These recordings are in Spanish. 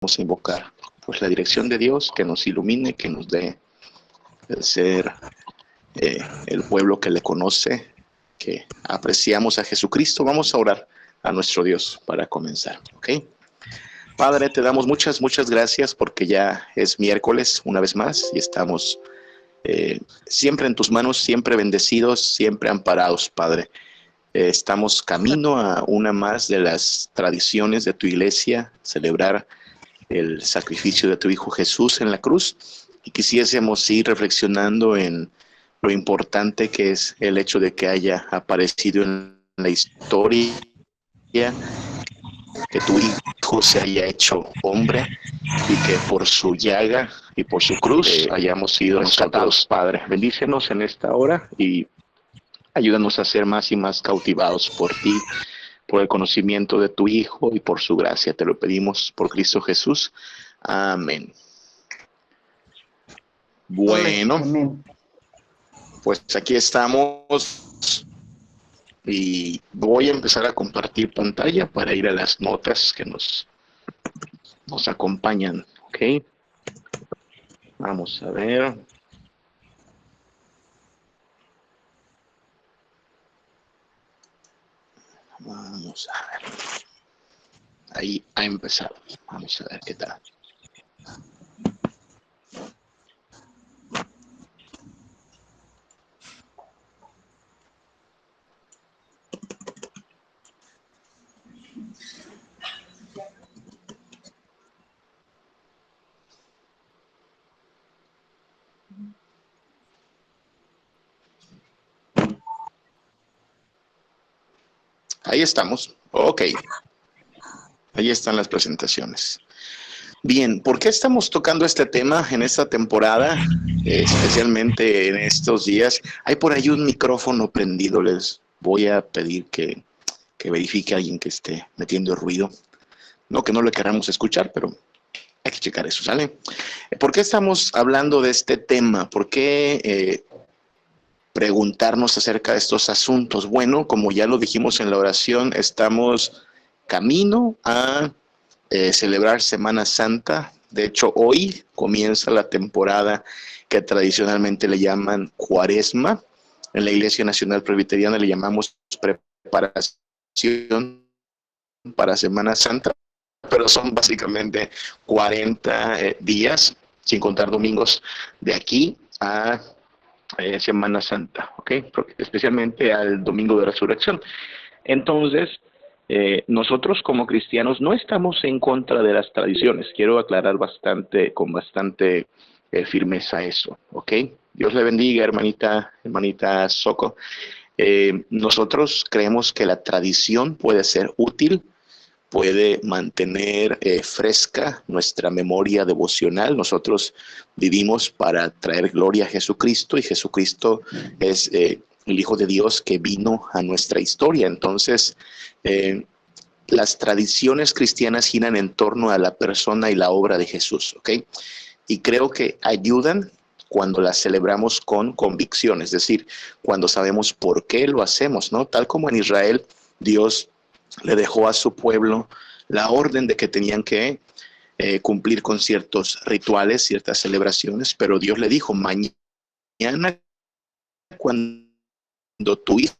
vamos a invocar pues la dirección de Dios, que nos ilumine, que nos dé el ser el pueblo que le conoce, que apreciamos a Jesucristo. Vamos a orar a nuestro Dios para comenzar, ¿ok? Padre, te damos muchas gracias porque ya es miércoles una vez más y estamos siempre en tus manos, siempre bendecidos, siempre amparados, Padre. Estamos camino a una más de las tradiciones de tu iglesia, celebrar el sacrificio de tu Hijo Jesús en la cruz, y quisiésemos ir reflexionando en lo importante que es el hecho de que haya aparecido en la historia, que tu Hijo se haya hecho hombre y que por su llaga y por su cruz hayamos sido rescatados. Padre, bendícenos en esta hora y ayúdanos a ser más y más cautivados por ti, por el conocimiento de tu Hijo y por su gracia. Te lo pedimos por Cristo Jesús. Amén. Bueno, Amén. pues aquí estamos y voy a empezar a compartir pantalla para ir a las notas que nos acompañan, ¿ok? Vamos a ver. Vamos a ver. Ahí ha empezado. Vamos a ver qué tal. Ahí estamos. Ok. Ahí están las presentaciones. Bien, ¿por qué estamos tocando este tema en esta temporada? Especialmente en estos días. Hay por ahí un micrófono prendido. Les voy a pedir que verifique a alguien que esté metiendo ruido. No que no le queramos escuchar, pero hay que checar eso, ¿sale? ¿Por qué estamos hablando de este tema? ¿Por qué preguntarnos acerca de estos asuntos? Bueno, como ya lo dijimos en la oración, estamos camino a celebrar Semana Santa. De hecho, hoy comienza la temporada que tradicionalmente le llaman Cuaresma. En la Iglesia Nacional Presbiteriana le llamamos preparación para Semana Santa, pero son básicamente 40 días, sin contar domingos, de aquí a Semana Santa, ¿ok? Especialmente al Domingo de Resurrección. Entonces, nosotros como cristianos no estamos en contra de las tradiciones. Quiero aclarar con bastante firmeza eso, ¿ok? Dios le bendiga, hermanita Soco. Nosotros creemos que la tradición puede ser útil, puede mantener fresca nuestra memoria devocional. Nosotros vivimos para traer gloria a Jesucristo y Jesucristo es el Hijo de Dios que vino a nuestra historia. Entonces, las tradiciones cristianas giran en torno a la persona y la obra de Jesús, ¿ok? Y creo que ayudan cuando las celebramos con convicción, es decir, cuando sabemos por qué lo hacemos, ¿no? Tal como en Israel, Dios le dejó a su pueblo la orden de que tenían que cumplir con ciertos rituales, ciertas celebraciones, pero Dios le dijo, mañana cuando tu hijo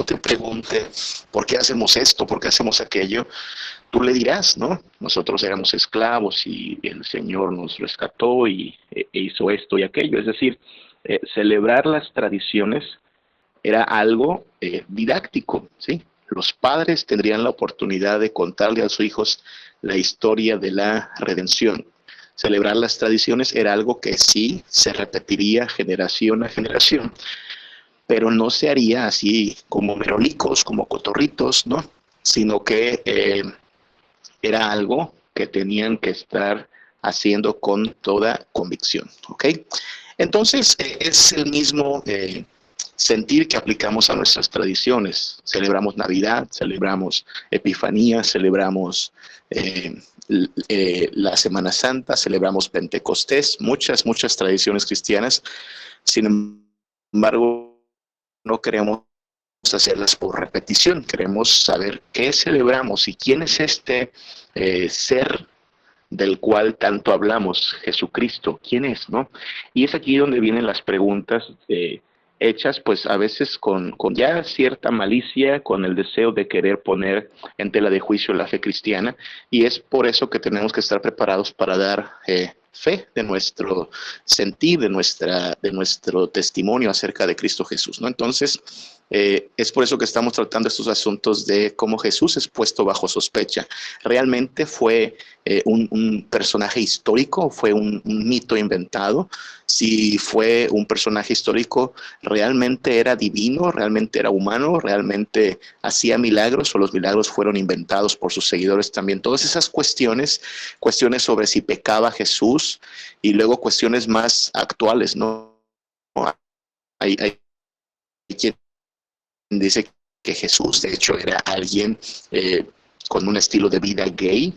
te pregunte por qué hacemos esto, por qué hacemos aquello, tú le dirás, ¿no? Nosotros éramos esclavos y el Señor nos rescató y hizo esto y aquello. Es decir, celebrar las tradiciones era algo didáctico, ¿sí? Los padres tendrían la oportunidad de contarle a sus hijos la historia de la redención. Celebrar las tradiciones era algo que sí se repetiría generación a generación, pero no se haría así como merolicos, como cotorritos, ¿no? Sino que era algo que tenían que estar haciendo con toda convicción, ¿ok? Entonces, es el mismo sentir que aplicamos a nuestras tradiciones. Celebramos Navidad, celebramos Epifanía, celebramos la Semana Santa, celebramos Pentecostés, muchas tradiciones cristianas. Sin embargo, no queremos hacerlas por repetición, queremos saber qué celebramos y quién es este ser del cual tanto hablamos, Jesucristo, ¿quién es, no? Y es aquí donde vienen las preguntas hechas, pues a veces con ya cierta malicia, con el deseo de querer poner en tela de juicio la fe cristiana, y es por eso que tenemos que estar preparados para dar fe de nuestro sentir, de nuestro testimonio acerca de Cristo Jesús, ¿no? Entonces, es por eso que estamos tratando estos asuntos de cómo Jesús es puesto bajo sospecha. ¿Realmente fue un personaje histórico? ¿Fue un mito inventado? Si fue un personaje histórico, ¿realmente era divino? ¿Realmente era humano? ¿Realmente hacía milagros o los milagros fueron inventados por sus seguidores también? Todas esas cuestiones, cuestiones sobre si pecaba Jesús y luego cuestiones más actuales, ¿no? Hay quien dice que Jesús, de hecho, era alguien con un estilo de vida gay,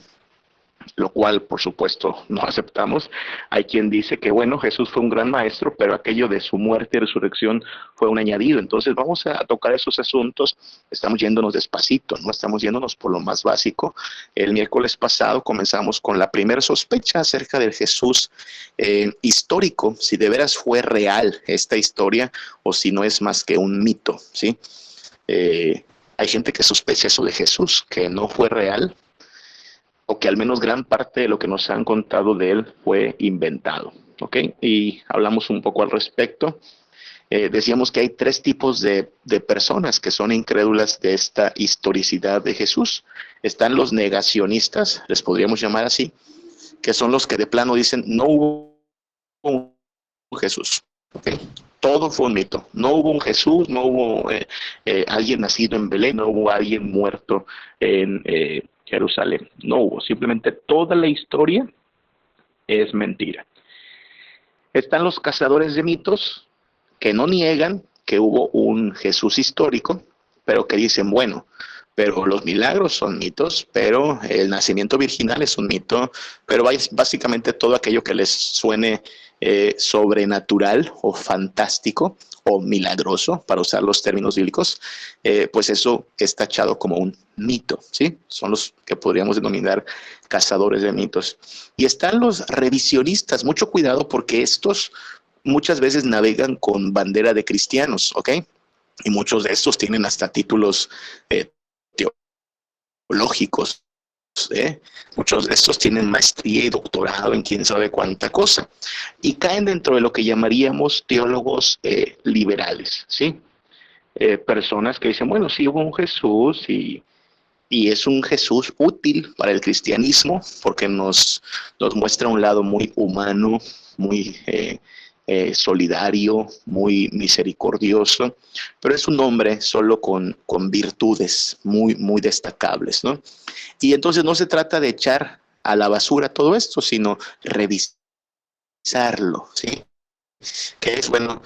lo cual, por supuesto, no aceptamos. Hay quien dice que, bueno, Jesús fue un gran maestro, pero aquello de su muerte y resurrección fue un añadido. Entonces, vamos a tocar esos asuntos. Estamos yéndonos despacito, no estamos yéndonos por lo más básico. El miércoles pasado comenzamos con la primera sospecha acerca del Jesús histórico, si de veras fue real esta historia o si no es más que un mito, ¿sí? Hay gente que sospecha eso de Jesús, que no fue real, o que al menos gran parte de lo que nos han contado de él fue inventado, ¿ok? Y hablamos un poco al respecto. Decíamos que hay tres tipos de personas que son incrédulas de esta historicidad de Jesús. Están los negacionistas, les podríamos llamar así, que son los que de plano dicen no hubo un Jesús, ¿ok? Todo fue un mito. No hubo un Jesús, no hubo alguien nacido en Belén, no hubo alguien muerto en Jerusalén. No hubo. Simplemente toda la historia es mentira. Están los cazadores de mitos que no niegan que hubo un Jesús histórico, pero que dicen, bueno, pero los milagros son mitos, pero el nacimiento virginal es un mito, pero básicamente todo aquello que les suene sobrenatural o fantástico o milagroso, para usar los términos bíblicos, pues eso es tachado como un mito, ¿sí? Son los que podríamos denominar cazadores de mitos. Y están los revisionistas, mucho cuidado porque estos muchas veces navegan con bandera de cristianos, ¿ok? Y muchos de estos tienen hasta títulos eh, teológicos, ¿eh? Muchos de estos tienen maestría y doctorado en quién sabe cuánta cosa. Y caen dentro de lo que llamaríamos teólogos liberales, ¿sí? Personas que dicen, bueno, sí hubo un Jesús y es un Jesús útil para el cristianismo porque nos muestra un lado muy humano, muy solidario, muy misericordioso, pero es un hombre solo con virtudes muy, muy destacables, ¿no? Y entonces no se trata de echar a la basura todo esto, sino revisarlo, ¿sí? Que es, bueno,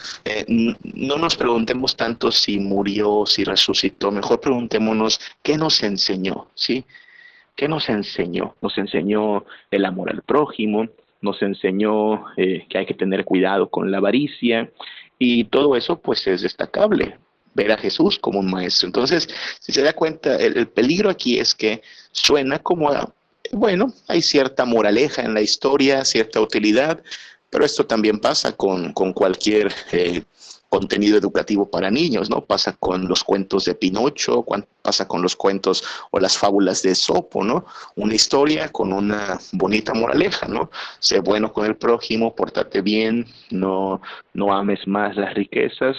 no nos preguntemos tanto si murió, si resucitó, mejor preguntémonos qué nos enseñó, ¿sí? ¿Qué nos enseñó? Nos enseñó el amor al prójimo, nos enseñó que hay que tener cuidado con la avaricia y todo eso pues es destacable, ver a Jesús como un maestro. Entonces, si se da cuenta, el peligro aquí es que suena como, bueno, hay cierta moraleja en la historia, cierta utilidad, pero esto también pasa con cualquier contenido educativo para niños, ¿no? Pasa con los cuentos de Pinocho, pasa con los cuentos o las fábulas de Esopo, ¿no? Una historia con una bonita moraleja, ¿no? Sé bueno con el prójimo, pórtate bien, no ames más las riquezas.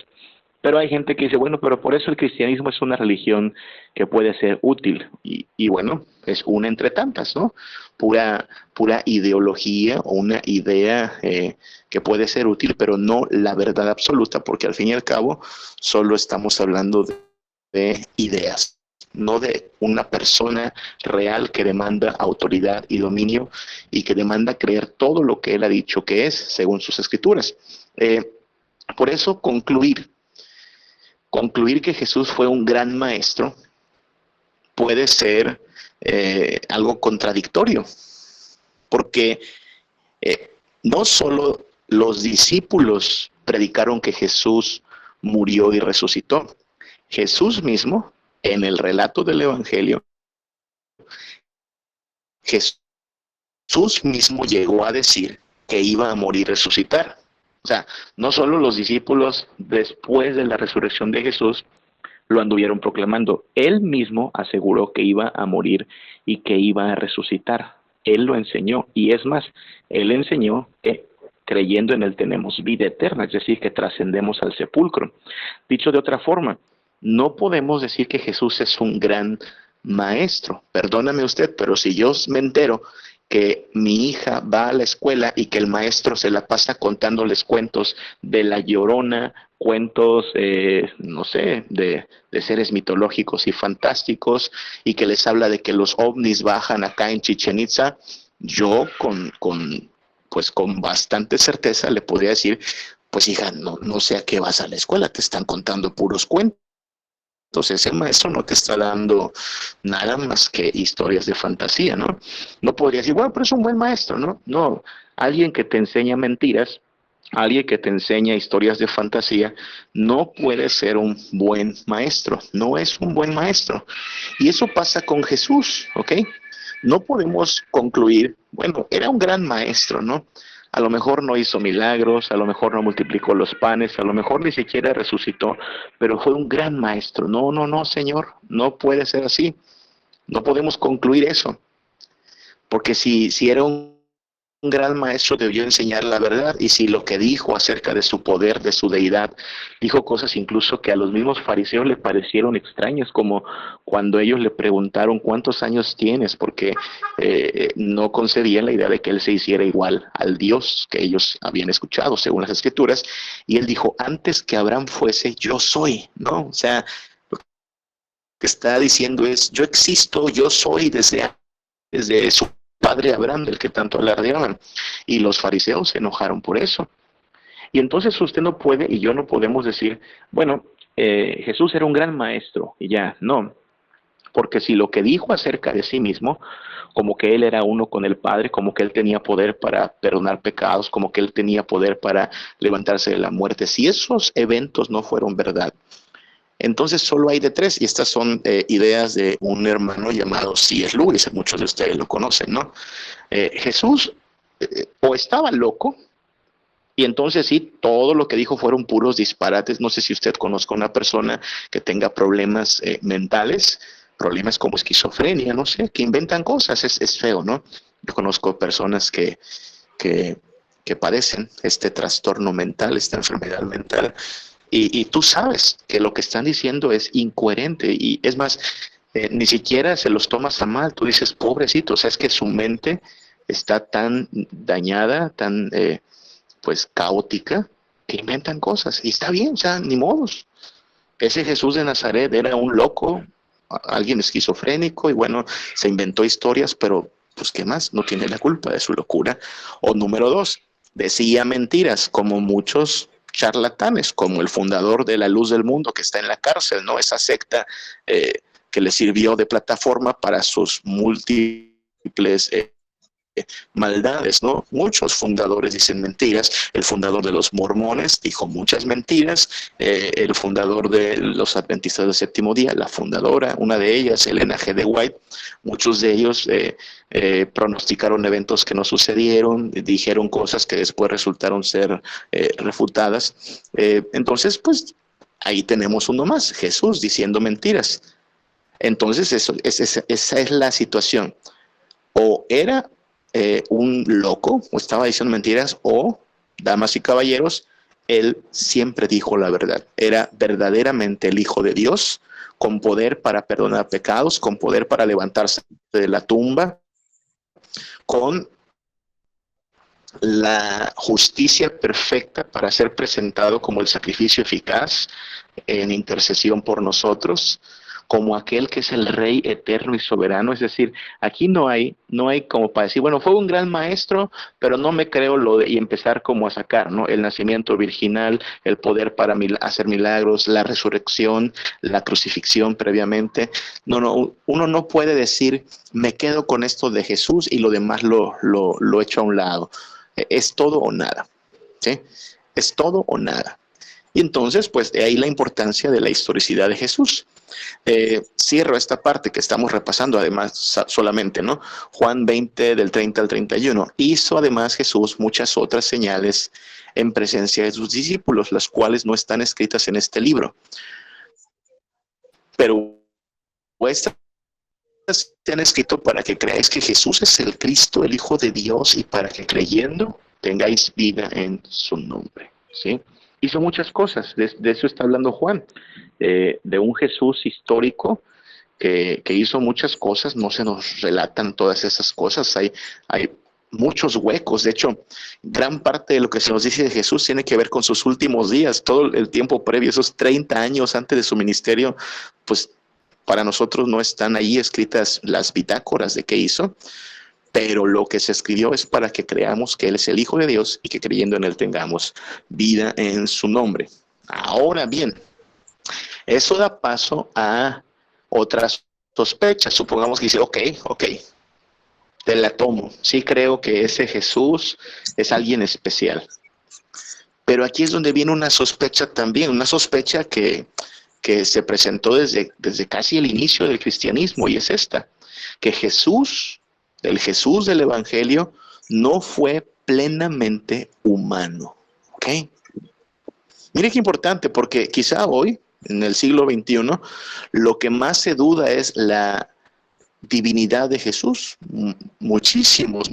Pero hay gente que dice, bueno, pero por eso el cristianismo es una religión que puede ser útil. Y bueno, es una entre tantas, ¿no? Pura ideología o una idea que puede ser útil, pero no la verdad absoluta, porque al fin y al cabo solo estamos hablando de ideas, no de una persona real que demanda autoridad y dominio y que demanda creer todo lo que él ha dicho que es, según sus escrituras. Por eso concluir que Jesús fue un gran maestro puede ser algo contradictorio, porque no solo los discípulos predicaron que Jesús murió y resucitó, Jesús mismo, en el relato del Evangelio, Jesús Jesús mismo llegó a decir que iba a morir y resucitar. O sea, no solo los discípulos después de la resurrección de Jesús lo anduvieron proclamando, él mismo aseguró que iba a morir y que iba a resucitar. Él lo enseñó, y es más, él enseñó que creyendo en él tenemos vida eterna, es decir, que trascendemos al sepulcro. Dicho de otra forma, no podemos decir que Jesús es un gran maestro. Perdóname usted, pero si yo me entero que mi hija va a la escuela y que el maestro se la pasa contándoles cuentos de La Llorona, cuentos, no sé, de seres mitológicos y fantásticos, y que les habla de que los ovnis bajan acá en Chichén Itzá, yo pues con bastante certeza le podría decir, pues hija, no sé a qué vas a la escuela, te están contando puros cuentos. Entonces ese maestro no te está dando nada más que historias de fantasía, ¿no? No podría decir, bueno, pero es un buen maestro, ¿no? No, alguien que te enseña mentiras, alguien que te enseña historias de fantasía, no puede ser un buen maestro, no es un buen maestro. Y eso pasa con Jesús, ¿ok? No podemos concluir, bueno, era un gran maestro, ¿no? A lo mejor no hizo milagros, a lo mejor no multiplicó los panes, a lo mejor ni siquiera resucitó, pero fue un gran maestro. No, no, no, Señor, no puede ser así. No podemos concluir eso, porque si era un gran maestro debió enseñar la verdad, y si lo que dijo acerca de su poder, de su deidad, dijo cosas incluso que a los mismos fariseos le parecieron extrañas, como cuando ellos le preguntaron cuántos años tienes, porque no concebían la idea de que él se hiciera igual al Dios que ellos habían escuchado según las escrituras, y él dijo, antes que Abraham fuese, yo soy, ¿no? O sea, lo que está diciendo es, yo existo, yo soy desde su padre Abraham, del que tanto alardeaban, y los fariseos se enojaron por eso. Y entonces usted no puede, y yo no podemos decir, bueno, Jesús era un gran maestro, y ya, no, porque si lo que dijo acerca de sí mismo, como que él era uno con el Padre, como que él tenía poder para perdonar pecados, como que él tenía poder para levantarse de la muerte, si esos eventos no fueron verdad, entonces solo hay de tres, y estas son ideas de un hermano llamado C.S. Lewis, muchos de ustedes lo conocen, ¿no? Jesús o estaba loco, y entonces sí, todo lo que dijo fueron puros disparates. No sé si usted conozca a una persona que tenga problemas mentales, problemas como esquizofrenia, no sé, que inventan cosas, es feo, ¿no? Yo conozco personas que, que padecen este trastorno mental, esta enfermedad mental, y tú sabes que lo que están diciendo es incoherente, y es más, ni siquiera se los tomas a mal, tú dices, pobrecito, o sea, es que su mente está tan dañada, tan pues caótica, que inventan cosas, y está bien, o sea, ni modos. Ese Jesús de Nazaret era un loco, alguien esquizofrénico, y bueno, se inventó historias, pero pues qué más, no tiene la culpa de su locura. O número dos, decía mentiras, como muchos charlatanes, como el fundador de la Luz del Mundo, que está en la cárcel, ¿no? Esa secta que le sirvió de plataforma para sus múltiples maldades, ¿no? Muchos fundadores dicen mentiras. El fundador de los mormones dijo muchas mentiras. El fundador de los adventistas del séptimo día, la fundadora, una de ellas, Elena G. de White, muchos de ellos pronosticaron eventos que no sucedieron, dijeron cosas que después resultaron ser refutadas. Entonces, pues, ahí tenemos uno más, Jesús diciendo mentiras. Entonces, esa es la situación. O era un loco, o estaba diciendo mentiras, o, damas y caballeros, él siempre dijo la verdad. Era verdaderamente el Hijo de Dios, con poder para perdonar pecados, con poder para levantarse de la tumba, con la justicia perfecta para ser presentado como el sacrificio eficaz en intercesión por nosotros, como aquel que es el Rey eterno y soberano. Es decir, aquí no hay como para decir, bueno, fue un gran maestro, pero no me creo y empezar como a sacar, ¿no? El nacimiento virginal, el poder para hacer milagros, la resurrección, la crucifixión previamente. No, uno no puede decir, me quedo con esto de Jesús y lo demás lo echo a un lado. Es todo o nada, ¿sí? Es todo o nada. Y entonces, pues de ahí la importancia de la historicidad de Jesús. Cierro esta parte que estamos repasando además solamente, ¿no? Juan 20 del 30 al 31. Hizo además Jesús muchas otras señales en presencia de sus discípulos, las cuales no están escritas en este libro. Pero estas se han escrito para que creáis que Jesús es el Cristo, el Hijo de Dios, y para que creyendo tengáis vida en su nombre. ¿Sí? Hizo muchas cosas, de eso está hablando Juan, de un Jesús histórico que hizo muchas cosas. No se nos relatan todas esas cosas, hay muchos huecos. De hecho, gran parte de lo que se nos dice de Jesús tiene que ver con sus últimos días, todo el tiempo previo, esos 30 años antes de su ministerio, pues para nosotros no están ahí escritas las bitácoras de qué hizo, pero lo que se escribió es para que creamos que Él es el Hijo de Dios y que creyendo en Él tengamos vida en su nombre. Ahora bien, eso da paso a otras sospechas. Supongamos que dice, ok, te la tomo. Sí creo que ese Jesús es alguien especial. Pero aquí es donde viene una sospecha también, una sospecha que se presentó desde casi el inicio del cristianismo, y es esta, que Jesús, el Jesús del Evangelio, no fue plenamente humano. ¿Ok? Mire qué importante, porque quizá hoy, en el siglo XXI, lo que más se duda es la divinidad de Jesús. Muchísimos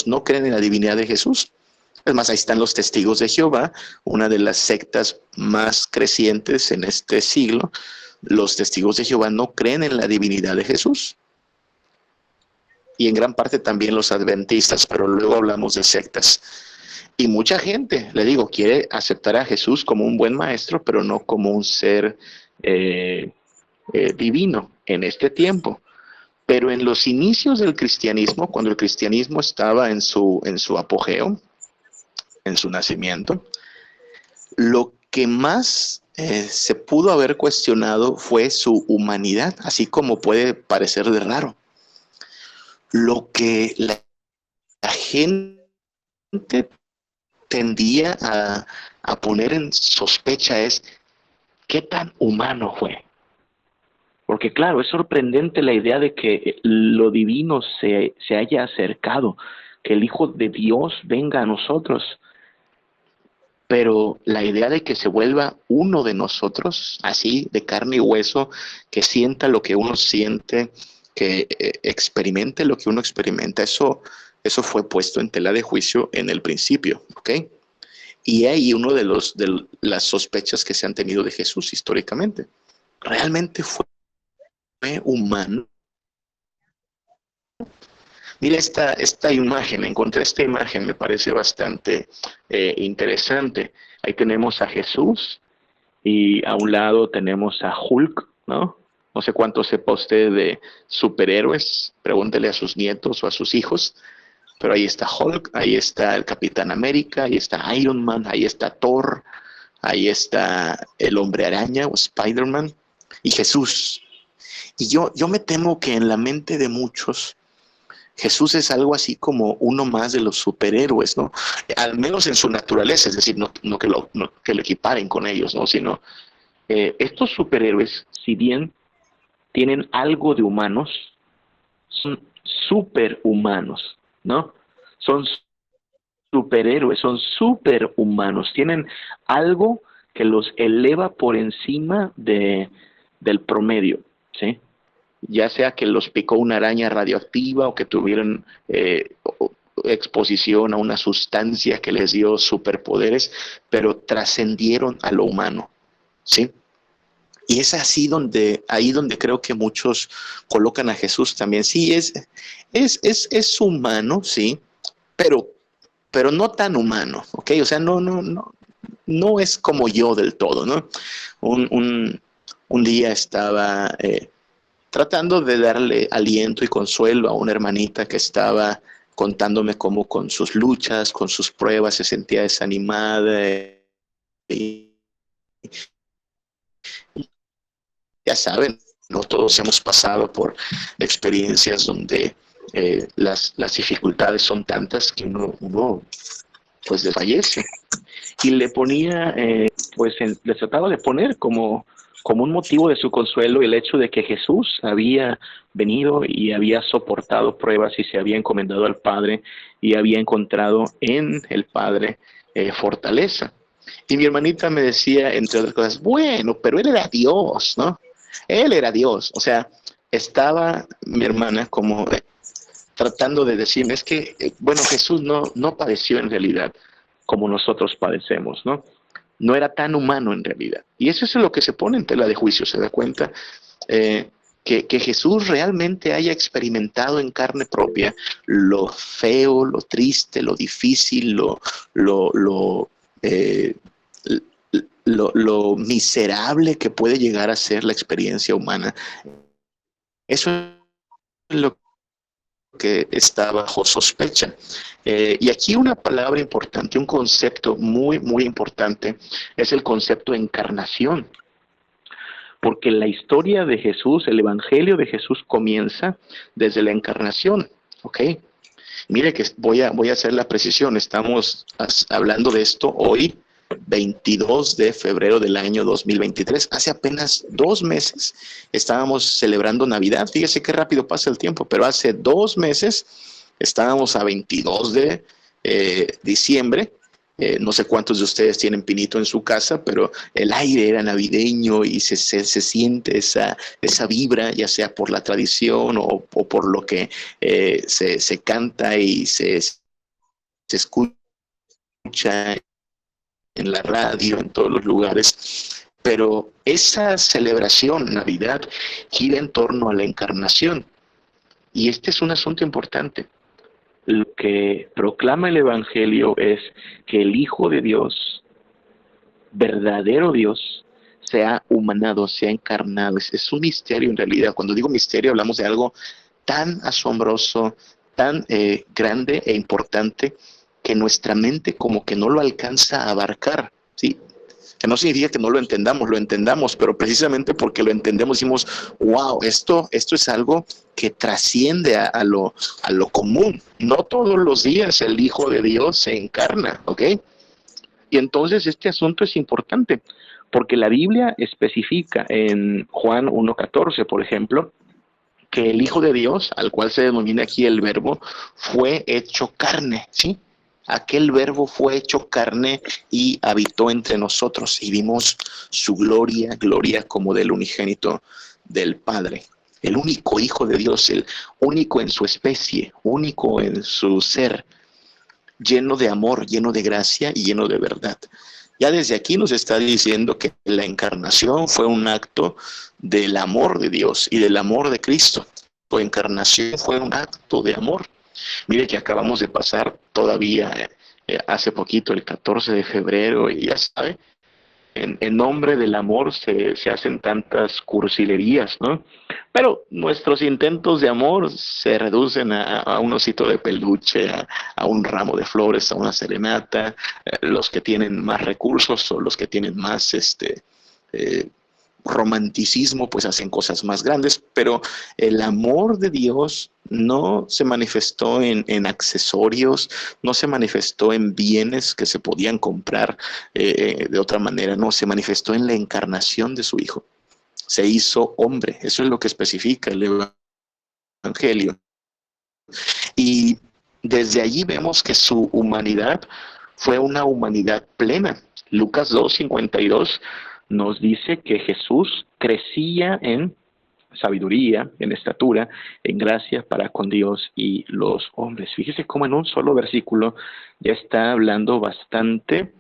no creen en la divinidad de Jesús. Es más, ahí están los testigos de Jehová, una de las sectas más crecientes en este siglo. Los testigos de Jehová no creen en la divinidad de Jesús. Y en gran parte también los adventistas, pero luego hablamos de sectas. Y mucha gente, le digo, quiere aceptar a Jesús como un buen maestro, pero no como un ser divino en este tiempo. Pero en los inicios del cristianismo, cuando el cristianismo estaba en su apogeo, en su nacimiento, lo que más se pudo haber cuestionado fue su humanidad, así como puede parecer de raro. Lo que la gente tendía a poner en sospecha es qué tan humano fue. Porque claro, es sorprendente la idea de que lo divino se haya acercado, que el Hijo de Dios venga a nosotros. Pero la idea de que se vuelva uno de nosotros, así de carne y hueso, que sienta lo que uno siente, que experimente lo que uno experimenta, eso fue puesto en tela de juicio en el principio, ¿ok? Y ahí uno de las sospechas que se han tenido de Jesús históricamente. ¿Realmente fue humano? Mira esta imagen, encontré esta imagen, me parece bastante interesante. Ahí tenemos a Jesús y a un lado tenemos a Hulk, ¿no? No sé cuánto sepa usted de superhéroes, pregúntele a sus nietos o a sus hijos, pero ahí está Hulk, ahí está el Capitán América, ahí está Iron Man, ahí está Thor, ahí está el Hombre Araña o Spider-Man y Jesús. Y yo me temo que en la mente de muchos, Jesús es algo así como uno más de los superhéroes, ¿no? Al menos en su naturaleza, es decir, no que lo equiparen con ellos, ¿no? Sino estos superhéroes, si bien tienen algo de humanos, son superhumanos, ¿no? Son superhéroes, son superhumanos, tienen algo que los eleva por encima del promedio, ¿sí? Ya sea que los picó una araña radioactiva o que tuvieron exposición a una sustancia que les dio superpoderes, pero trascendieron a lo humano, ¿sí? Y es ahí donde creo que muchos colocan a Jesús también. Sí, es humano, sí, pero no tan humano, ¿ok? O sea, no es como yo del todo, ¿no? Un día estaba tratando de darle aliento y consuelo a una hermanita que estaba contándome cómo con sus luchas, con sus pruebas, se sentía desanimada. Y ya saben, no todos hemos pasado por experiencias donde las dificultades son tantas que uno pues desfallece. Y le ponía, le trataba de poner como como un motivo de su consuelo el hecho de que Jesús había venido y había soportado pruebas y se había encomendado al Padre y había encontrado en el Padre fortaleza. Y mi hermanita me decía, entre otras cosas, bueno, pero él era Dios, ¿no? Él era Dios. O sea, estaba mi hermana como tratando de decirme, es que, bueno, Jesús no padeció en realidad como nosotros padecemos, ¿no? No era tan humano en realidad. Y eso es lo que se pone en tela de juicio, se da cuenta, que Jesús realmente haya experimentado en carne propia lo feo, lo triste, lo difícil, lo, lo, eh, lo miserable que puede llegar a ser la experiencia humana. Eso es lo que está bajo sospecha. Y aquí una palabra importante, un concepto muy importante, es el concepto de encarnación. Porque la historia de Jesús, el evangelio de Jesús comienza desde la encarnación, ¿ok? Mire que voy a hacer la precisión, estamos hablando de esto hoy, 22 de febrero del año 2023. Hace apenas 2 meses estábamos celebrando Navidad. Fíjese qué rápido pasa el tiempo, pero hace 2 meses estábamos a 22 de diciembre. No sé cuántos de ustedes tienen pinito en su casa, pero el aire era navideño y se siente esa vibra, ya sea por la tradición o por lo que se canta y se escucha en la radio, en todos los lugares. Pero esa celebración, Navidad, gira en torno a la encarnación. Y este es un asunto importante. Lo que proclama el Evangelio es que el Hijo de Dios, verdadero Dios, sea humanado, sea encarnado. Es un misterio en realidad. Cuando digo misterio, hablamos de algo tan asombroso, tan grande e importante, que nuestra mente como que no lo alcanza a abarcar, ¿sí? Que no significa que no lo entendamos, pero precisamente porque lo entendemos decimos, wow, esto es algo que trasciende a lo común. No todos los días el Hijo de Dios se encarna, ¿ok? Y entonces este asunto es importante, porque la Biblia especifica en Juan 1:14, por ejemplo, que el Hijo de Dios, al cual se denomina aquí el Verbo, fue hecho carne, ¿sí? Aquel Verbo fue hecho carne y habitó entre nosotros y vimos su gloria, gloria como del unigénito del Padre. El único Hijo de Dios, el único en su especie, único en su ser, lleno de amor, lleno de gracia y lleno de verdad. Ya desde aquí nos está diciendo que la encarnación fue un acto del amor de Dios y del amor de Cristo. Tu encarnación fue un acto de amor. Mire que acabamos de pasar todavía hace poquito, el 14 de febrero, y ya sabe, en nombre del amor se hacen tantas cursilerías, ¿no? Pero nuestros intentos de amor se reducen a un osito de peluche, a un ramo de flores, a una serenata. Los que tienen más recursos o los que tienen más eh, romanticismo, pues hacen cosas más grandes, pero el amor de Dios no se manifestó en accesorios, no se manifestó en bienes que se podían comprar de otra manera, no, se manifestó en la encarnación de su Hijo. Se hizo hombre, eso es lo que especifica el Evangelio. Y desde allí vemos que su humanidad fue una humanidad plena. Lucas 2:52 nos dice que Jesús crecía en sabiduría, en estatura, en gracia para con Dios y los hombres. Fíjese cómo en un solo versículo ya está hablando bastante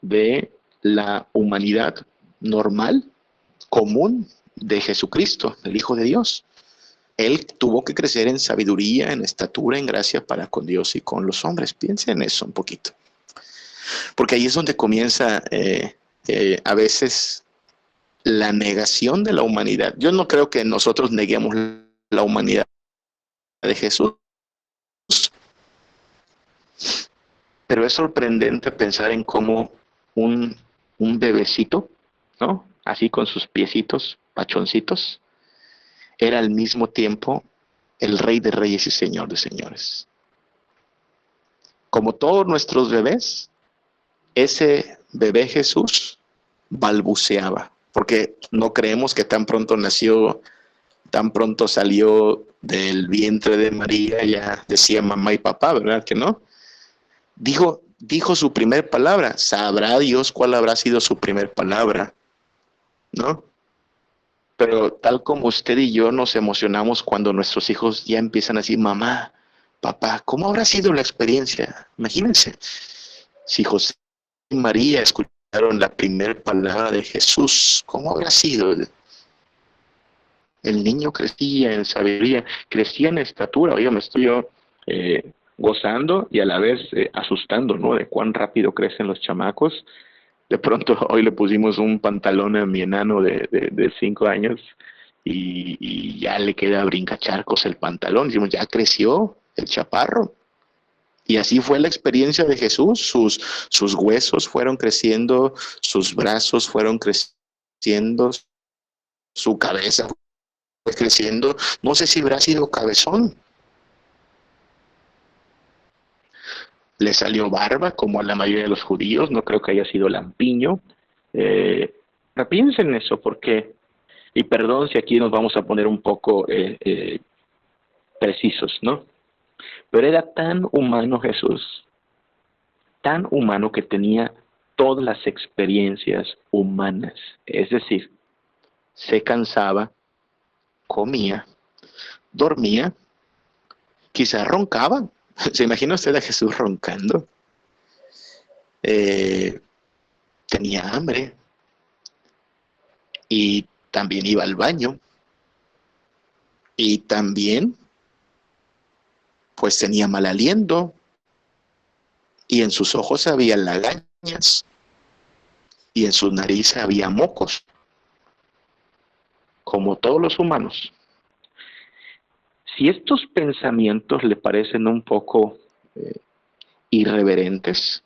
de la humanidad normal, común de Jesucristo, el Hijo de Dios. Él tuvo que crecer en sabiduría, en estatura, en gracia para con Dios y con los hombres. Piense en eso un poquito. Porque ahí es donde comienza a veces la negación de la humanidad. Yo no creo que nosotros neguemos la humanidad de Jesús, pero es sorprendente pensar en cómo un bebecito, ¿no? Así con sus piecitos pachoncitos, era al mismo tiempo el Rey de Reyes y Señor de Señores. Como todos nuestros bebés, ese bebé Jesús balbuceaba, porque no creemos que tan pronto nació, tan pronto salió del vientre de María, ya decía mamá y papá, ¿verdad que no? Dijo su primer palabra. Sabrá Dios cuál habrá sido su primer palabra, ¿no? Pero tal como usted y yo nos emocionamos cuando nuestros hijos ya empiezan a decir, mamá, papá, ¿cómo habrá sido la experiencia? Imagínense, si José y María escucharon la primera palabra de Jesús, ¿cómo habrá sido? El niño crecía en sabiduría, crecía en estatura. Oye, me estoy yo gozando y a la vez asustando, ¿no? De cuán rápido crecen los chamacos. De pronto hoy le pusimos un pantalón a mi enano de 5 años y ya le queda brincacharcos el pantalón. Decimos, ya creció el chaparro. Y así fue la experiencia de Jesús. Sus huesos fueron creciendo, sus brazos fueron creciendo, su cabeza fue creciendo. No sé si habrá sido cabezón. Le salió barba, como a la mayoría de los judíos. No creo que haya sido lampiño. Pero piensen en eso, porque, y perdón si aquí nos vamos a poner un poco precisos, ¿no? Pero era tan humano Jesús, tan humano que tenía todas las experiencias humanas. Es decir, se cansaba, comía, dormía, quizás roncaba. ¿Se imagina usted a Jesús roncando? Eh, Tenía hambre y también iba al baño y también pues tenía mal aliento y en sus ojos había lagañas y en su nariz había mocos, como todos los humanos. Si estos pensamientos le parecen un poco irreverentes,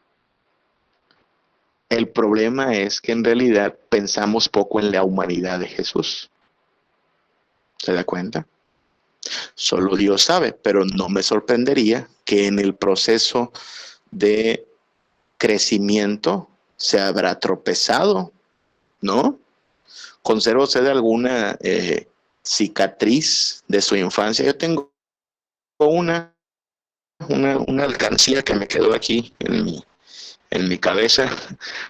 el problema es que en realidad pensamos poco en la humanidad de Jesús. ¿Se da cuenta? Solo Dios sabe, pero no me sorprendería que en el proceso de crecimiento se habrá tropezado, ¿no? ¿Conserva usted alguna cicatriz de su infancia? Yo tengo una alcancía que me quedó aquí en mi cabeza,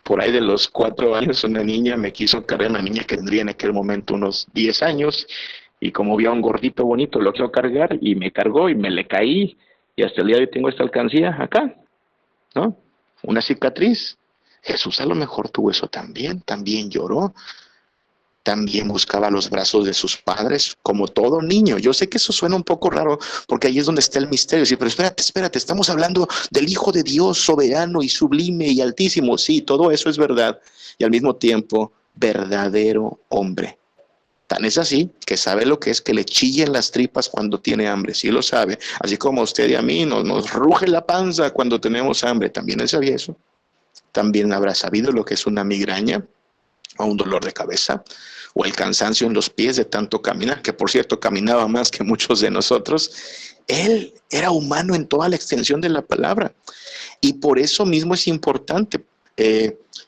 por ahí de los 4 años. Una niña me quiso cargar, una niña que tendría en aquel momento unos 10 años, y como vio a un gordito bonito, lo quiso cargar y me cargó y me le caí, y hasta el día de hoy tengo esta alcancía acá, ¿no? Una cicatriz. Jesús a lo mejor tuvo eso también lloró, también buscaba los brazos de sus padres, como todo niño. Yo sé que eso suena un poco raro, porque ahí es donde está el misterio. Sí, pero espérate, estamos hablando del Hijo de Dios, soberano y sublime y altísimo. Sí, todo eso es verdad, y al mismo tiempo, verdadero hombre. Tan es así que sabe lo que es que le chillen las tripas cuando tiene hambre, sí lo sabe. Así como a usted y a mí nos ruge la panza cuando tenemos hambre, también él sabía eso. También habrá sabido lo que es una migraña, o un dolor de cabeza, o el cansancio en los pies de tanto caminar, que por cierto caminaba más que muchos de nosotros. Él era humano en toda la extensión de la palabra, y por eso mismo es importante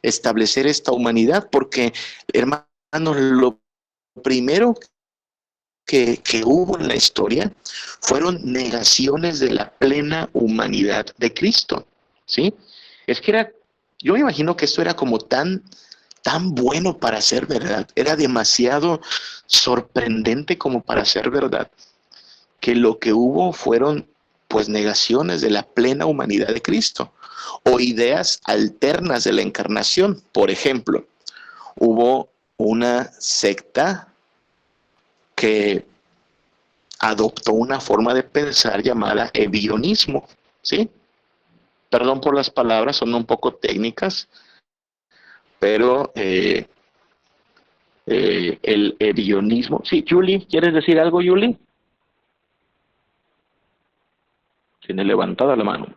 establecer esta humanidad, porque, hermanos, lo primero que hubo en la historia fueron negaciones de la plena humanidad de Cristo, ¿sí? Es que yo me imagino que esto era como tan bueno para ser verdad, era demasiado sorprendente como para ser verdad, que lo que hubo fueron pues negaciones de la plena humanidad de Cristo, o ideas alternas de la encarnación. Por ejemplo, hubo una secta que adoptó una forma de pensar llamada ebionismo, ¿sí? Perdón por las palabras, son un poco técnicas, pero el ebionismo. Sí, Julie, ¿quieres decir algo, Julie? Tiene levantada la mano.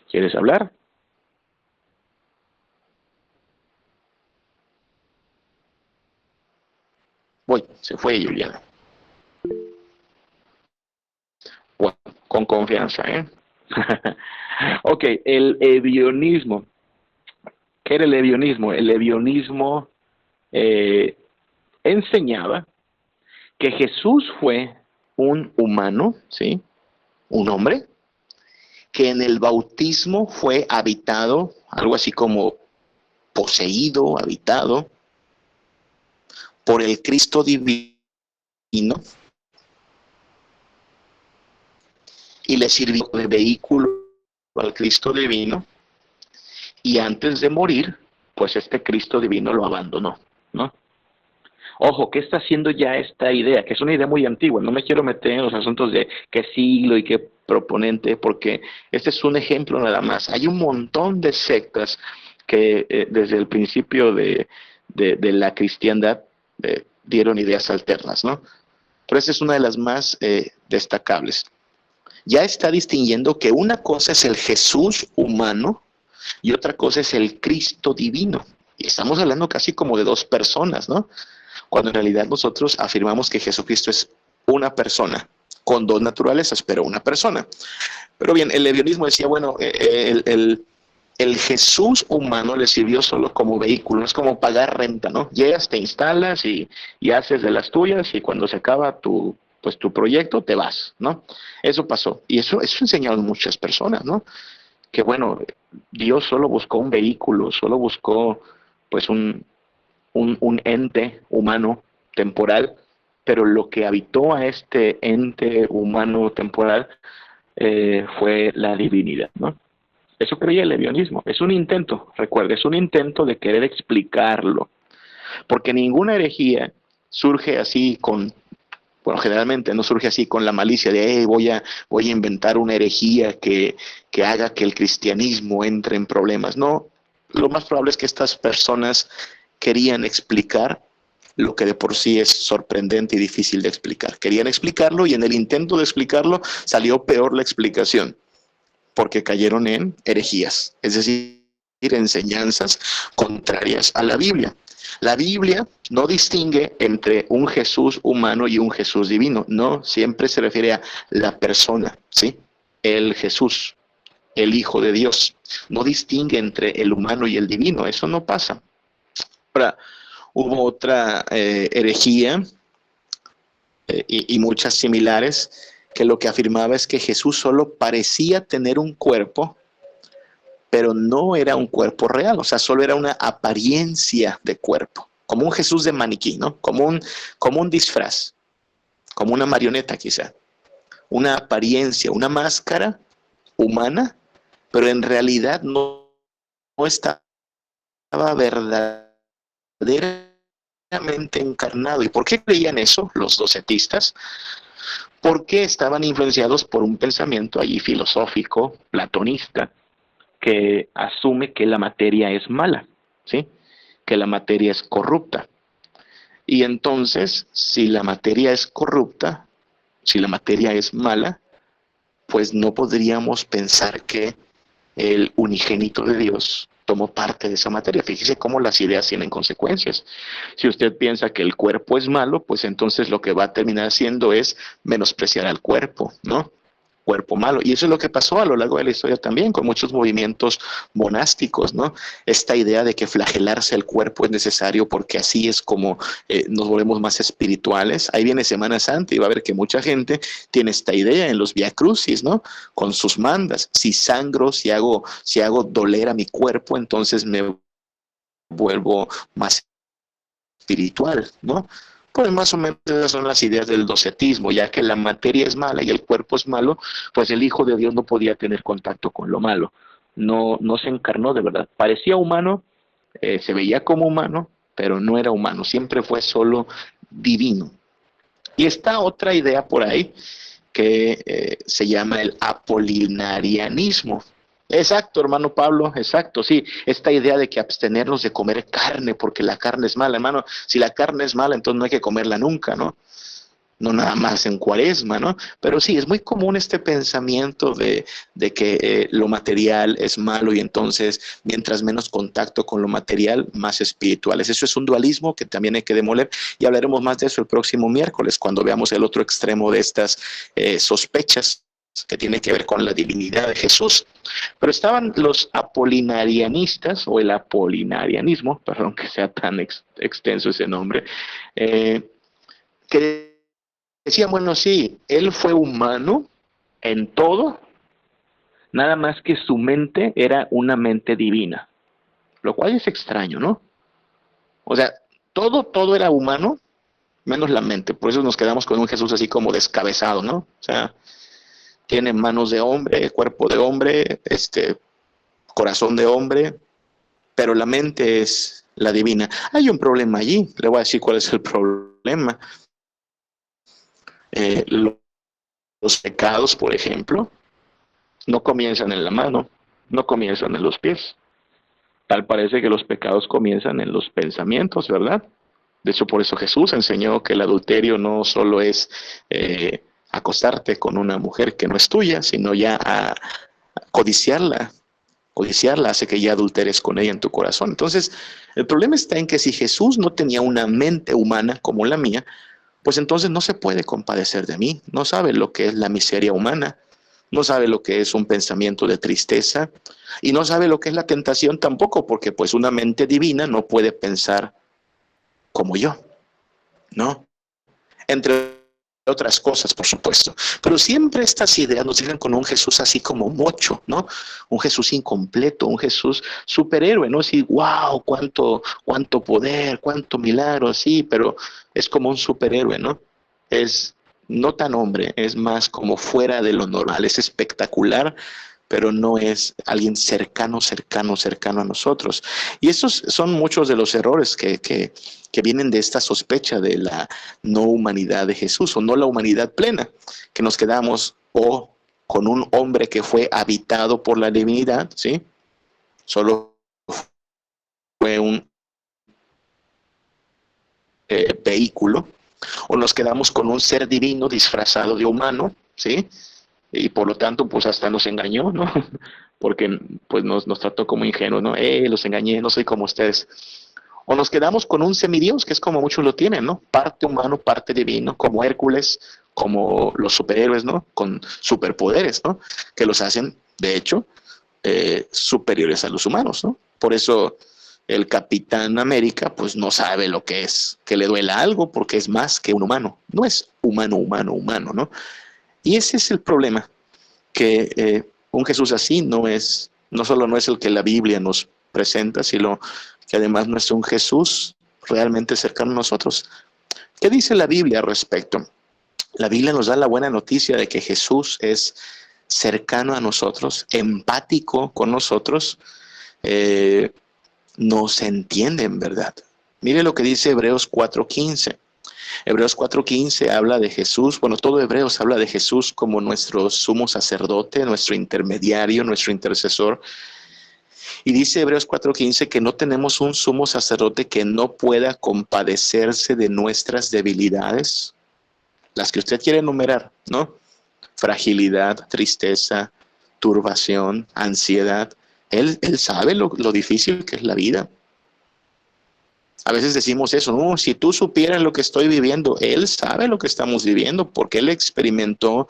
¿Quieres hablar? Voy, se fue Juliana. Bueno, con confianza, ¿eh? Ok, el ebionismo. ¿Qué era el ebionismo? El ebionismo enseñaba que Jesús fue un humano, ¿sí? Un hombre, que en el bautismo fue habitado, algo así como poseído, habitado, por el Cristo divino y le sirvió de vehículo al Cristo divino, y antes de morir, pues este Cristo divino lo abandonó, ¿no? Ojo, ¿qué está haciendo ya esta idea? Que es una idea muy antigua, no me quiero meter en los asuntos de qué siglo y qué proponente, porque este es un ejemplo nada más. Hay un montón de sectas que desde el principio de la cristiandad dieron ideas alternas, ¿no? Pero esta es una de las más destacables. Ya está distinguiendo que una cosa es el Jesús humano y otra cosa es el Cristo divino. Y estamos hablando casi como de dos personas, ¿no? Cuando en realidad nosotros afirmamos que Jesucristo es una persona, con dos naturalezas, pero una persona. Pero bien, el lebionismo decía, bueno, el Jesús humano le sirvió solo como vehículo, es como pagar renta, ¿no? Llegas, te instalas y haces de las tuyas, y cuando se acaba pues tu proyecto, te vas, ¿no? Eso pasó. Y eso enseñaron muchas personas, ¿no? Que bueno, Dios solo buscó un vehículo, solo buscó pues un ente humano temporal, pero lo que habitó a este ente humano temporal fue la divinidad, ¿no? Eso creía el lebionismo. Es un intento, recuerde, es un intento de querer explicarlo, porque ninguna herejía surge así con, bueno, generalmente no surge así con la malicia de voy a inventar una herejía que haga que el cristianismo entre en problemas. No, lo más probable es que estas personas querían explicar lo que de por sí es sorprendente y difícil de explicar. Querían explicarlo, y en el intento de explicarlo salió peor la explicación, porque cayeron en herejías, es decir, enseñanzas contrarias a la Biblia. La Biblia no distingue entre un Jesús humano y un Jesús divino, no, siempre se refiere a la persona, ¿sí? El Jesús, el Hijo de Dios. No distingue entre el humano y el divino, eso no pasa. Ahora, hubo otra herejía y muchas similares, que lo que afirmaba es que Jesús solo parecía tener un cuerpo, pero no era un cuerpo real, o sea, solo era una apariencia de cuerpo, como un Jesús de maniquí, ¿no? Como un disfraz, como una marioneta quizá, una apariencia, una máscara humana, pero en realidad no estaba verdaderamente encarnado. ¿Y por qué creían eso los docetistas? Porque estaban influenciados por un pensamiento allí filosófico, platonista, que asume que la materia es mala, ¿sí? Que la materia es corrupta. Y entonces, si la materia es corrupta, si la materia es mala, pues no podríamos pensar que el unigénito de Dios tomó parte de esa materia. Fíjese cómo las ideas tienen consecuencias. Si usted piensa que el cuerpo es malo, pues entonces lo que va a terminar haciendo es menospreciar al cuerpo, ¿no? Cuerpo malo. Y eso es lo que pasó a lo largo de la historia también con muchos movimientos monásticos, ¿no? Esta idea de que flagelarse el cuerpo es necesario porque así es como nos volvemos más espirituales. Ahí viene Semana Santa y va a ver que mucha gente tiene esta idea en los Via Crucis, ¿no? Con sus mandas. Si sangro, si hago doler a mi cuerpo, entonces me vuelvo más espiritual, ¿no? Pues más o menos esas son las ideas del docetismo, ya que la materia es mala y el cuerpo es malo, pues el Hijo de Dios no podía tener contacto con lo malo, no se encarnó de verdad, parecía humano, se veía como humano, pero no era humano, siempre fue solo divino. Y está otra idea por ahí que se llama el apolinarianismo. Exacto, hermano Pablo, exacto, sí, esta idea de que abstenernos de comer carne porque la carne es mala, hermano, si la carne es mala, entonces no hay que comerla nunca, ¿no? No nada más en Cuaresma, ¿no? Pero sí, es muy común este pensamiento de que lo material es malo, y entonces mientras menos contacto con lo material, más espirituales. Eso es un dualismo que también hay que demoler, y hablaremos más de eso el próximo miércoles cuando veamos el otro extremo de estas sospechas que tiene que ver con la divinidad de Jesús. Pero estaban los apolinarianistas, o el apolinarianismo, perdón que sea tan extenso ese nombre, que decían, bueno, sí, él fue humano en todo, nada más que su mente era una mente divina, lo cual es extraño, ¿no? O sea, todo era humano, menos la mente. Por eso nos quedamos con un Jesús así como descabezado, ¿no? O sea, tiene manos de hombre, cuerpo de hombre, corazón de hombre, pero la mente es la divina. Hay un problema allí, le voy a decir cuál es el problema. Eh, los pecados, por ejemplo, no comienzan en la mano, no comienzan en los pies. Tal parece que los pecados comienzan en los pensamientos, ¿verdad? De hecho, por eso Jesús enseñó que el adulterio no solo es acostarte con una mujer que no es tuya, sino ya a codiciarla. Codiciarla hace que ya adulteres con ella en tu corazón. Entonces, el problema está en que si Jesús no tenía una mente humana como la mía, pues entonces no se puede compadecer de mí. No sabe lo que es la miseria humana, no sabe lo que es un pensamiento de tristeza y no sabe lo que es la tentación tampoco, porque pues una mente divina no puede pensar como yo, ¿no? Entre otras cosas, por supuesto. Pero siempre estas ideas nos llegan con un Jesús así como mocho, ¿no? Un Jesús incompleto, un Jesús superhéroe, ¿no? Así, wow, cuánto poder, cuánto milagro, sí, pero es como un superhéroe, ¿no? Es no tan hombre, es más como fuera de lo normal, es espectacular, pero no es alguien cercano a nosotros. Y esos son muchos de los errores que vienen de esta sospecha de la no humanidad de Jesús, o no la humanidad plena, que nos quedamos o con un hombre que fue habitado por la divinidad, ¿sí? Solo fue un vehículo, o nos quedamos con un ser divino disfrazado de humano, ¿sí? Y por lo tanto, pues hasta nos engañó, ¿no? Porque pues nos trató como ingenuos, ¿no? Los engañé, no soy como ustedes. O nos quedamos con un semidios, que es como muchos lo tienen, ¿no? Parte humano, parte divino, como Hércules, como los superhéroes, ¿no? Con superpoderes, ¿no? Que los hacen, de hecho, superiores a los humanos, ¿no? Por eso el Capitán América, pues no sabe lo que es que le duela algo, porque es más que un humano. No es humano, ¿no? Y ese es el problema, que un Jesús así no solo no es el que la Biblia nos presenta, sino que además no es un Jesús realmente cercano a nosotros. ¿Qué dice la Biblia al respecto? La Biblia nos da la buena noticia de que Jesús es cercano a nosotros, empático con nosotros, nos entiende en verdad. Mire lo que dice Hebreos 4:15. Hebreos 4:15 habla de Jesús, bueno, todo Hebreos habla de Jesús como nuestro sumo sacerdote, nuestro intermediario, nuestro intercesor. Y dice Hebreos 4:15 que no tenemos un sumo sacerdote que no pueda compadecerse de nuestras debilidades, las que usted quiere enumerar, ¿no? Fragilidad, tristeza, turbación, ansiedad. Él sabe lo difícil que es la vida. A veces decimos eso, no, si tú supieras lo que estoy viviendo, él sabe lo que estamos viviendo porque él experimentó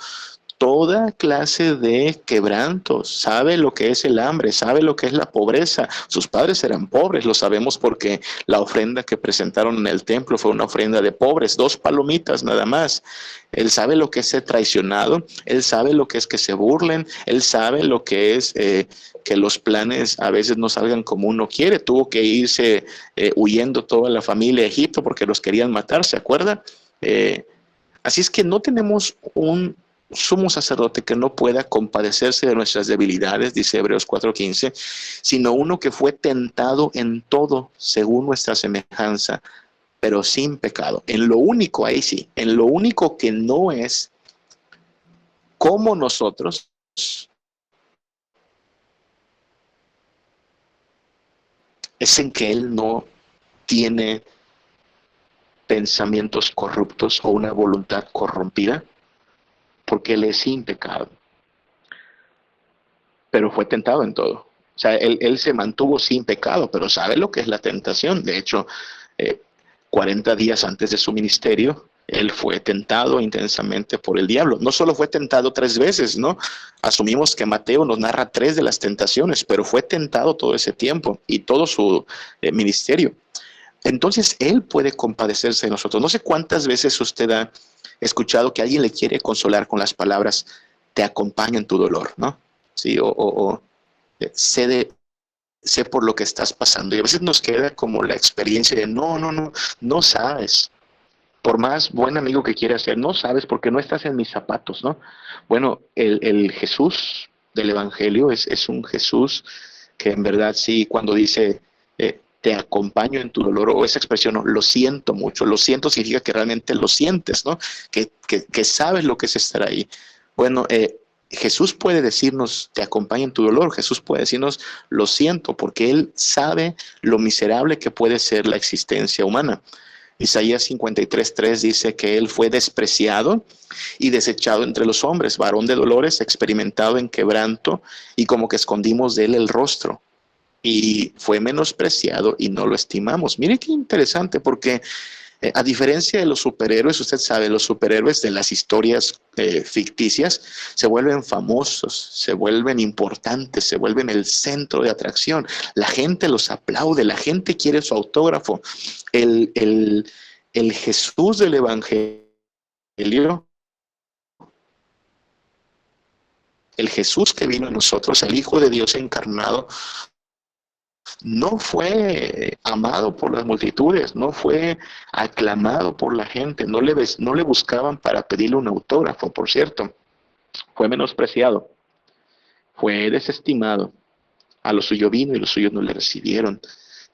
toda clase de quebrantos, sabe lo que es el hambre, sabe lo que es la pobreza. Sus padres eran pobres, lo sabemos porque la ofrenda que presentaron en el templo fue una ofrenda de pobres, 2 palomitas nada más. Él sabe lo que es ser traicionado, él sabe lo que es que se burlen, él sabe lo que es que los planes a veces no salgan como uno quiere. Tuvo que irse huyendo toda la familia a Egipto porque los querían matar, ¿se acuerda? Así es que no tenemos un sumo sacerdote que no pueda compadecerse de nuestras debilidades, dice Hebreos 4:15, sino uno que fue tentado en todo según nuestra semejanza, pero sin pecado. En lo único, ahí sí, en lo único que no es como nosotros, es en que él no tiene pensamientos corruptos o una voluntad corrompida, porque él es sin pecado. Pero fue tentado en todo. O sea, él se mantuvo sin pecado, pero sabe lo que es la tentación. De hecho, 40 días antes de su ministerio, Él fue tentado intensamente por el diablo. No solo fue tentado 3 veces, ¿no? Asumimos que Mateo nos narra 3 de las tentaciones, pero fue tentado todo ese tiempo y todo su ministerio. Entonces, Él puede compadecerse de nosotros. No sé cuántas veces usted ha escuchado que alguien le quiere consolar con las palabras, te acompaño en tu dolor, ¿no? Sí, sé, sé por lo que estás pasando. Y a veces nos queda como la experiencia de, no sabes. Por más buen amigo que quieras ser, no sabes porque no estás en mis zapatos, ¿no? Bueno, el Jesús del Evangelio es un Jesús que en verdad sí, cuando dice, te acompaño en tu dolor, o esa expresión, no, lo siento mucho, lo siento significa que realmente lo sientes, ¿no? Que sabes lo que es estar ahí. Bueno, Jesús puede decirnos, te acompaño en tu dolor, Jesús puede decirnos, lo siento, porque Él sabe lo miserable que puede ser la existencia humana. Isaías 53:3 dice que Él fue despreciado y desechado entre los hombres, varón de dolores, experimentado en quebranto, y como que escondimos de Él el rostro. Y fue menospreciado y no lo estimamos. Mire qué interesante, porque a diferencia de los superhéroes, usted sabe, los superhéroes de las historias ficticias se vuelven famosos, se vuelven importantes, se vuelven el centro de atracción. La gente los aplaude, la gente quiere su autógrafo. El, el, el Jesús del Evangelio, el Jesús que vino a nosotros, el Hijo de Dios encarnado, no fue amado por las multitudes, no fue aclamado por la gente, no le buscaban para pedirle un autógrafo, por cierto. Fue menospreciado, fue desestimado. A lo suyo vino y los suyos no le recibieron.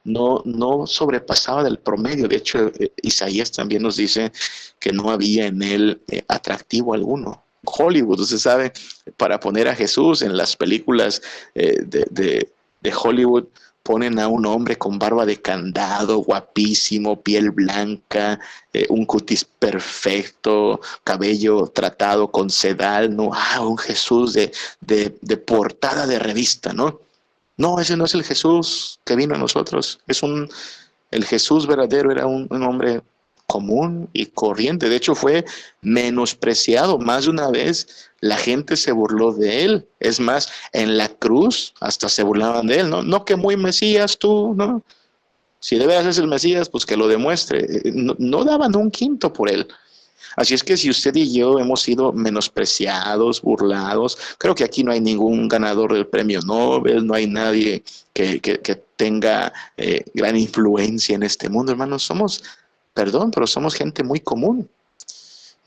No sobrepasaba del promedio. De hecho, Isaías también nos dice que no había en él atractivo alguno. Hollywood, usted sabe, para poner a Jesús en las películas de Hollywood, ponen a un hombre con barba de candado, guapísimo, piel blanca, un cutis perfecto, cabello tratado con sedal, ¿no? Un Jesús de portada de revista, ¿no? No, ese no es el Jesús que vino a nosotros. El Jesús verdadero era un hombre común y corriente. De hecho, fue menospreciado más de una vez. La gente se burló de él. Es más, en la cruz hasta se burlaban de él, ¿no? No que muy Mesías tú, ¿no? Si de veras es el Mesías, pues que lo demuestre. No daban un quinto por él. Así es que si usted y yo hemos sido menospreciados, burlados, creo que aquí no hay ningún ganador del premio Nobel, no hay nadie que tenga gran influencia en este mundo, hermanos. Perdón, pero somos gente muy común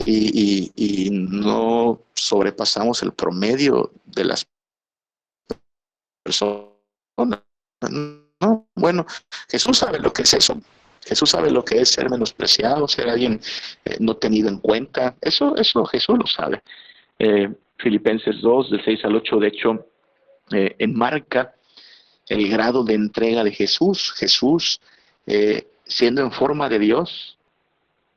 y no sobrepasamos el promedio de las personas. No, bueno, Jesús sabe lo que es eso. Jesús sabe lo que es ser menospreciado, ser alguien no tenido en cuenta. Eso Jesús lo sabe. Filipenses 2, del 6 al 8, de hecho, enmarca el grado de entrega de Jesús. Jesús, siendo en forma de Dios,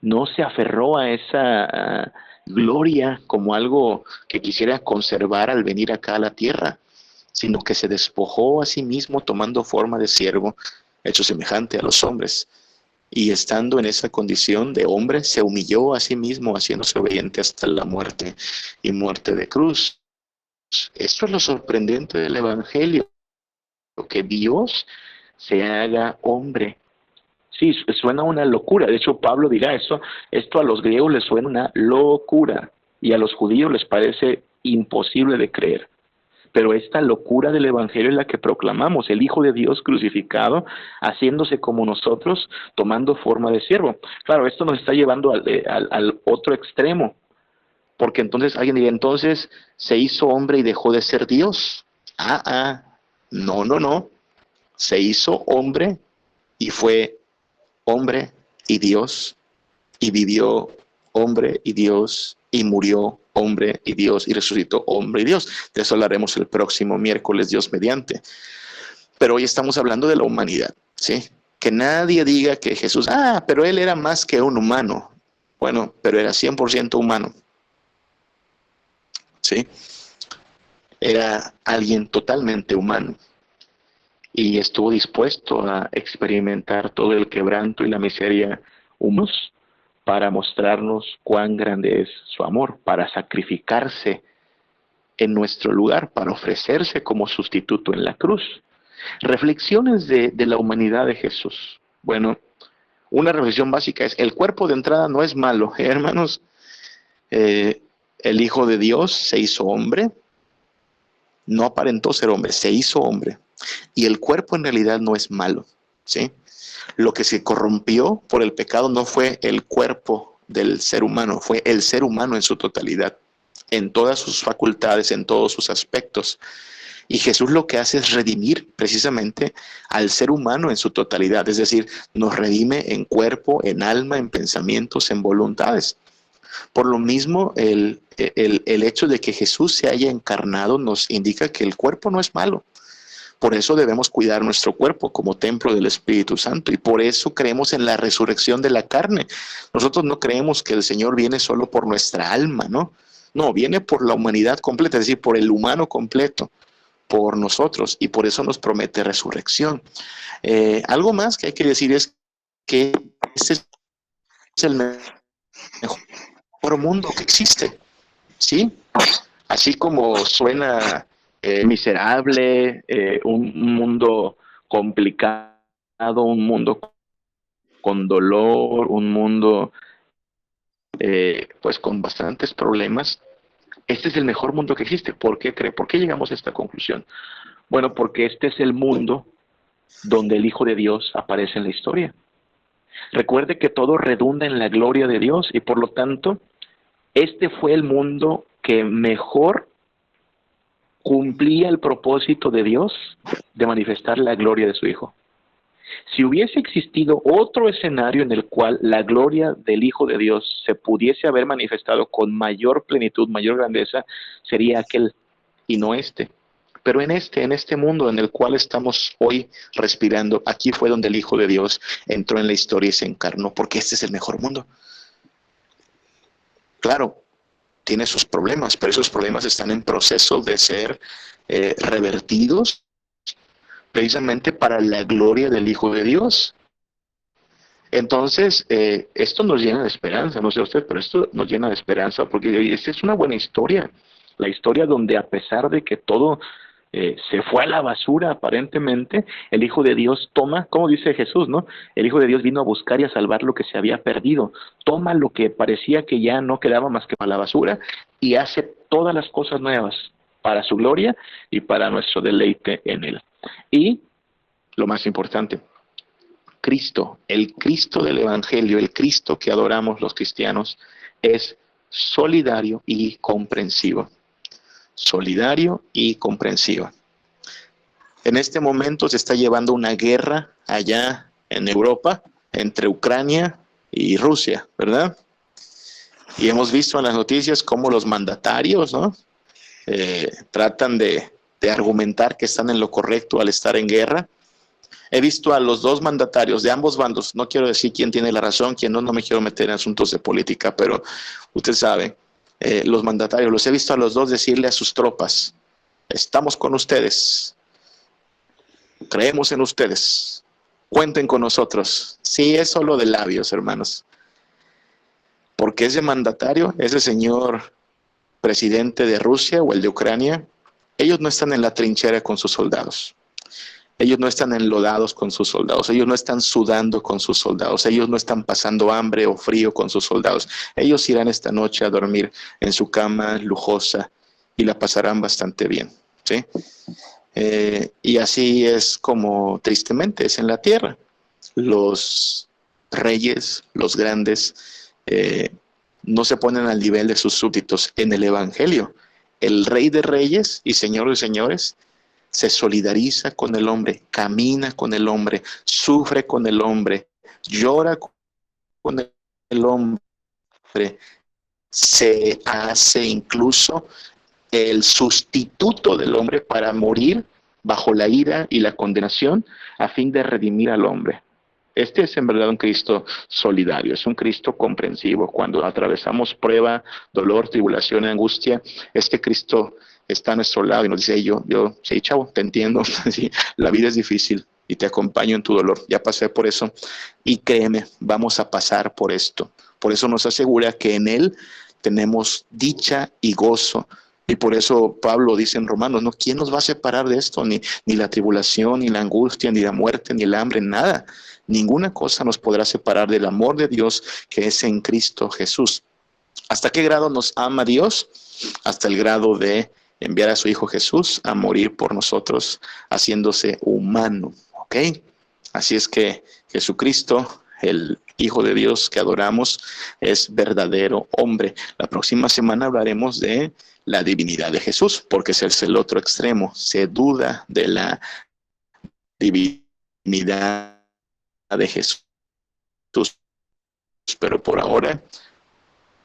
no se aferró a esa gloria como algo que quisiera conservar al venir acá a la tierra, sino que se despojó a sí mismo tomando forma de siervo, hecho semejante a los hombres. Y estando en esa condición de hombre, se humilló a sí mismo, haciéndose obediente hasta la muerte y muerte de cruz. Esto es lo sorprendente del Evangelio, que Dios se haga hombre. Sí, suena una locura. De hecho, Pablo dirá esto a los griegos les suena una locura y a los judíos les parece imposible de creer. Pero esta locura del Evangelio es la que proclamamos, el Hijo de Dios crucificado, haciéndose como nosotros, tomando forma de siervo. Claro, esto nos está llevando al otro extremo, porque entonces alguien diría, entonces se hizo hombre y dejó de ser Dios. No. Se hizo hombre y fue hombre y Dios, y vivió hombre y Dios, y murió hombre y Dios, y resucitó hombre y Dios. De eso hablaremos el próximo miércoles, Dios mediante. Pero hoy estamos hablando de la humanidad, ¿sí? Que nadie diga que Jesús, pero él era más que un humano. Bueno, pero era 100% humano, ¿sí? Era alguien totalmente humano y estuvo dispuesto a experimentar todo el quebranto y la miseria humanos para mostrarnos cuán grande es su amor, para sacrificarse en nuestro lugar, para ofrecerse como sustituto en la cruz. Reflexiones de la humanidad de Jesús. Bueno, una reflexión básica es, el cuerpo de entrada no es malo, hermanos. El Hijo de Dios se hizo hombre, no aparentó ser hombre, se hizo hombre. Y el cuerpo en realidad no es malo, ¿sí? Lo que se corrompió por el pecado no fue el cuerpo del ser humano, fue el ser humano en su totalidad, en todas sus facultades, en todos sus aspectos. Y Jesús lo que hace es redimir precisamente al ser humano en su totalidad, es decir, nos redime en cuerpo, en alma, en pensamientos, en voluntades. Por lo mismo, el hecho de que Jesús se haya encarnado nos indica que el cuerpo no es malo. Por eso debemos cuidar nuestro cuerpo como templo del Espíritu Santo y por eso creemos en la resurrección de la carne. Nosotros no creemos que el Señor viene solo por nuestra alma, ¿no? No, viene por la humanidad completa, es decir, por el humano completo, por nosotros, y por eso nos promete resurrección. Algo más que hay que decir es que este es el mejor mundo que existe, ¿sí? Así como suena miserable, un mundo complicado, un mundo con dolor, un mundo pues con bastantes problemas. Este es el mejor mundo que existe. ¿Por qué cree? ¿Por qué llegamos a esta conclusión? Bueno, porque este es el mundo donde el Hijo de Dios aparece en la historia. Recuerde que todo redunda en la gloria de Dios y por lo tanto, este fue el mundo que mejor cumplía el propósito de Dios de manifestar la gloria de su Hijo. Si hubiese existido otro escenario en el cual la gloria del Hijo de Dios se pudiese haber manifestado con mayor plenitud, mayor grandeza, sería aquel y no este. Pero en este mundo en el cual estamos hoy respirando, aquí fue donde el Hijo de Dios entró en la historia y se encarnó, porque este es el mejor mundo. Claro, tiene sus problemas, pero esos problemas están en proceso de ser revertidos precisamente para la gloria del Hijo de Dios. Entonces, esto nos llena de esperanza, no sé usted, pero esto nos llena de esperanza, porque esta es una buena historia, la historia donde a pesar de que todo se fue a la basura aparentemente, el Hijo de Dios toma, como dice Jesús, ¿no? El Hijo de Dios vino a buscar y a salvar lo que se había perdido, toma lo que parecía que ya no quedaba más que para la basura y hace todas las cosas nuevas para su gloria y para nuestro deleite en Él. Y, lo más importante, Cristo, el Cristo del Evangelio, el Cristo que adoramos los cristianos, es solidario y comprensivo. Solidario y comprensivo. En este momento se está llevando una guerra allá en Europa entre Ucrania y Rusia, ¿verdad? Y hemos visto en las noticias cómo los mandatarios, ¿no? Tratan de argumentar que están en lo correcto al estar en guerra. He visto a los dos mandatarios de ambos bandos, no quiero decir quién tiene la razón, quién no me quiero meter en asuntos de política, pero usted sabe, los mandatarios, los he visto a los dos decirle a sus tropas, estamos con ustedes, creemos en ustedes, cuenten con nosotros. Sí, es solo de labios, hermanos, porque ese mandatario, ese señor presidente de Rusia o el de Ucrania, ellos no están en la trinchera con sus soldados. Ellos no están enlodados con sus soldados, ellos no están sudando con sus soldados, ellos no están pasando hambre o frío con sus soldados. Ellos irán esta noche a dormir en su cama lujosa y la pasarán bastante bien, ¿sí? Y así es como tristemente es en la tierra. Los reyes, los grandes, no se ponen al nivel de sus súbditos en el Evangelio. El Rey de Reyes y Señor de Señores se solidariza con el hombre, camina con el hombre, sufre con el hombre, llora con el hombre, se hace incluso el sustituto del hombre para morir bajo la ira y la condenación a fin de redimir al hombre. Este es en verdad un Cristo solidario, es un Cristo comprensivo. Cuando atravesamos prueba, dolor, tribulación, angustia, este Cristo está a nuestro lado y nos dice, yo, sí, chavo, te entiendo, sí, la vida es difícil y te acompaño en tu dolor, ya pasé por eso y créeme, vamos a pasar por esto. Por eso nos asegura que en Él tenemos dicha y gozo. Y por eso Pablo dice en Romanos, ¿no? ¿Quién nos va a separar de esto? Ni la tribulación, ni la angustia, ni la muerte, ni el hambre, nada. Ninguna cosa nos podrá separar del amor de Dios que es en Cristo Jesús. ¿Hasta qué grado nos ama Dios? Hasta el grado de enviar a su Hijo Jesús a morir por nosotros, haciéndose humano. ¿Ok? Así es que Jesucristo, el Hijo de Dios que adoramos, es verdadero hombre. La próxima semana hablaremos de la divinidad de Jesús, porque ese es el otro extremo. Se duda de la divinidad de Jesús. Pero por ahora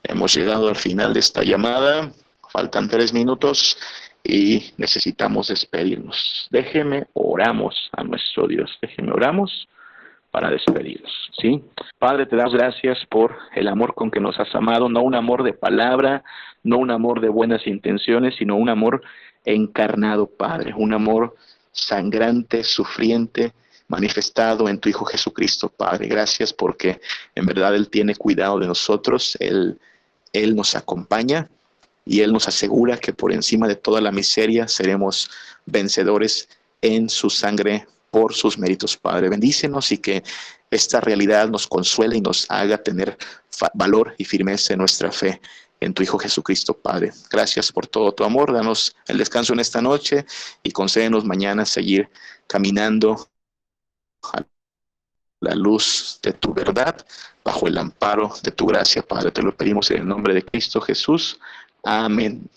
hemos llegado al final de esta llamada. Faltan 3 minutos y necesitamos despedirnos. Déjeme oramos a nuestro Dios. Déjeme oramos para despedirnos, ¿sí? Padre, te damos gracias por el amor con que nos has amado, no un amor de palabra, no un amor de buenas intenciones, sino un amor encarnado, Padre, un amor sangrante, sufriente, manifestado en tu Hijo Jesucristo, Padre. Gracias porque en verdad Él tiene cuidado de nosotros, Él nos acompaña y Él nos asegura que por encima de toda la miseria seremos vencedores en su sangre por sus méritos, Padre. Bendícenos y que esta realidad nos consuele y nos haga tener valor y firmeza en nuestra fe en tu Hijo Jesucristo, Padre. Gracias por todo tu amor. Danos el descanso en esta noche y concédenos mañana seguir caminando a la luz de tu verdad, bajo el amparo de tu gracia, Padre. Te lo pedimos en el nombre de Cristo Jesús. Amén.